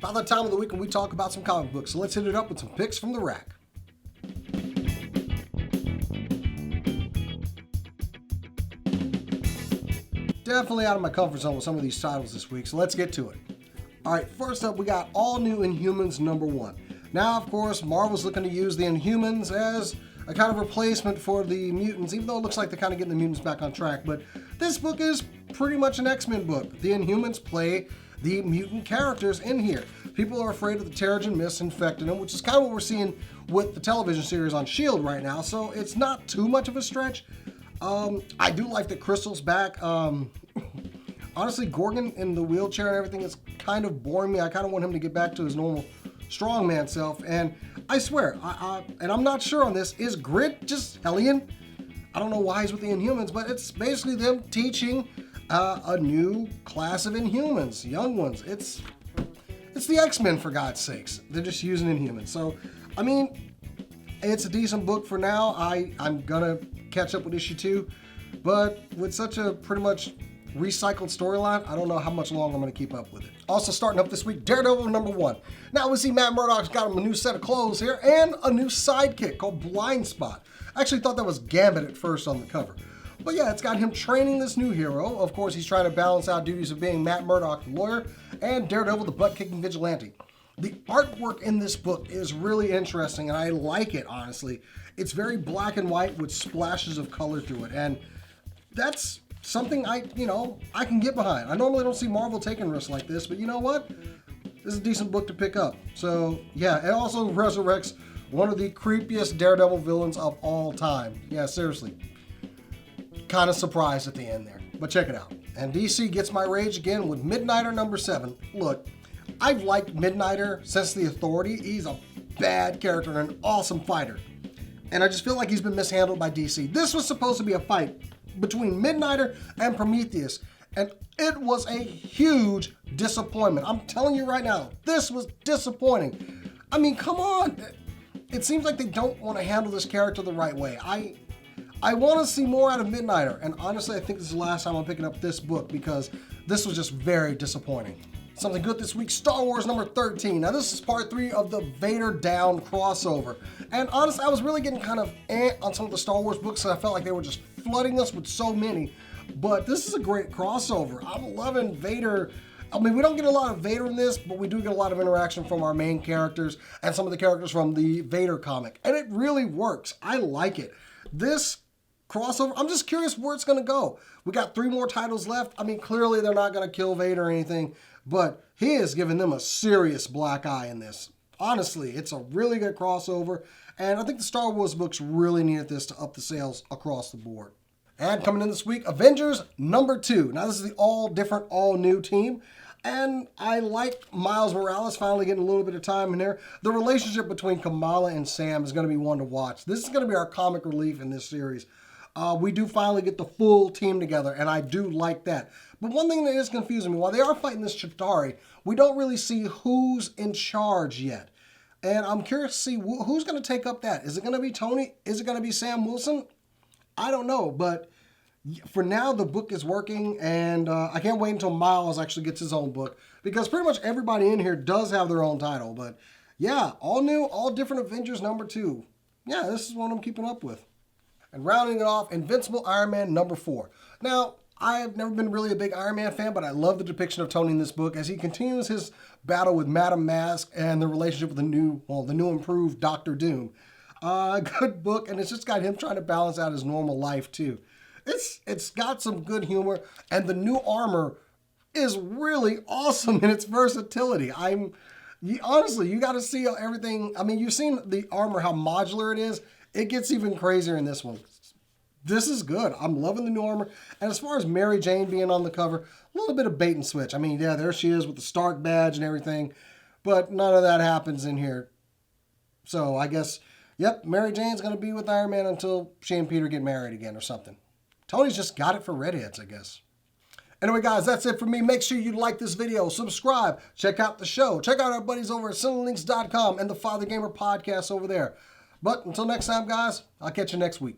About that time of the week when we talk about some comic books. So let's hit it up with some picks from the rack. Definitely out of my comfort zone with some of these titles this week, so let's get to it. Alright, first up we got All New Inhumans #1. Now, of course, Marvel's looking to use the Inhumans as a kind of replacement for the mutants, even though it looks like they're kind of getting the mutants back on track. But this book is pretty much an X-Men book. The Inhumans play the mutant characters in here. People are afraid of the Terrigen Mist infecting them, which is kind of what we're seeing with the television series on S.H.I.E.L.D. right now, so it's not too much of a stretch. I do like that Crystal's back. Honestly, Gorgon in the wheelchair and everything is kind of boring me. I kind of want him to get back to his normal strongman self. And I swear, and I'm not sure on this, is Grit just Hellion? I don't know why he's with the Inhumans, but it's basically them teaching a new class of Inhumans, young ones. It's the X-Men, for God's sakes. They're just using Inhumans. So, I mean, it's a decent book for now. I'm gonna catch up with issue 2, but with such a pretty much recycled storyline, I don't know how much longer I'm going to keep up with it. Also starting up this week, Daredevil #1. Now we see Matt Murdock's got him a new set of clothes here and a new sidekick called Blind Spot. I actually thought that was Gambit at first on the cover. But yeah, it's got him training this new hero. Of course, he's trying to balance out duties of being Matt Murdock, the lawyer, and Daredevil, the butt-kicking vigilante. The artwork in this book is really interesting, and I like it, honestly. It's very black and white with splashes of color through it, and that's something I can get behind. I normally don't see Marvel taking risks like this, but you know what? This is a decent book to pick up. So yeah, it also resurrects one of the creepiest Daredevil villains of all time. Yeah, seriously. Kind of surprised at the end there, but check it out. And DC gets my rage again with Midnighter #7. Look, I've liked Midnighter since The Authority. He's a bad character and an awesome fighter. And I just feel like he's been mishandled by DC. This was supposed to be a fight between Midnighter and Prometheus, and it was a huge disappointment. I'm telling you right now, this was disappointing. I mean, come on. It seems like they don't want to handle this character the right way. I want to see more out of Midnighter, and honestly, I think this is the last time I'm picking up this book because this was just very disappointing. Something good this week, Star Wars #13. Now this is part 3 of the Vader Down crossover. And honestly, I was really getting kind of on some of the Star Wars books, and I felt like they were just flooding us with so many. But this is a great crossover. I'm loving Vader. I mean, we don't get a lot of Vader in this, but we do get a lot of interaction from our main characters and some of the characters from the Vader comic. And it really works. I like it. This crossover, I'm just curious where it's going to go. We got 3 more titles left. I mean, clearly they're not going to kill Vader or anything, but he is giving them a serious black eye in this. Honestly, it's a really good crossover, and I think the Star Wars books really needed this to up the sales across the board. And coming in this week, Avengers #2. Now this is the all different, all new team, and I like Miles Morales finally getting a little bit of time in there. The relationship between Kamala and Sam is going to be one to watch. This is going to be our comic relief in this series. We do finally get the full team together, and I do like that. But one thing that is confusing me, while they are fighting this Chitauri, we don't really see who's in charge yet. And I'm curious to see who's going to take up that. Is it going to be Tony? Is it going to be Sam Wilson? I don't know, but for now, the book is working, and I can't wait until Miles actually gets his own book, because pretty much everybody in here does have their own title. But yeah, all new, all different Avengers #2. Yeah, this is what I'm keeping up with. And rounding it off, Invincible Iron Man #4. Now, I have never been really a big Iron Man fan, but I love the depiction of Tony in this book as he continues his battle with Madame Mask and the relationship with the new improved Doctor Doom. Good book, and it's just got him trying to balance out his normal life too. It's got some good humor, and the new armor is really awesome in its versatility. Honestly, you got to see everything. I mean, you've seen the armor, how modular it is. It gets even crazier in this one. This is good. I'm loving the new armor. And as far as Mary Jane being on the cover, a little bit of bait and switch. I mean, yeah, there she is with the Stark badge and everything, but none of that happens in here. So I guess, yep, Mary Jane's going to be with Iron Man until she and Peter get married again or something. Tony's just got it for redheads, I guess. Anyway, guys, that's it for me. Make sure you like this video, subscribe, check out the show, check out our buddies over at cinelinks.com and the Father Gamer podcast over there. But until next time, guys, I'll catch you next week.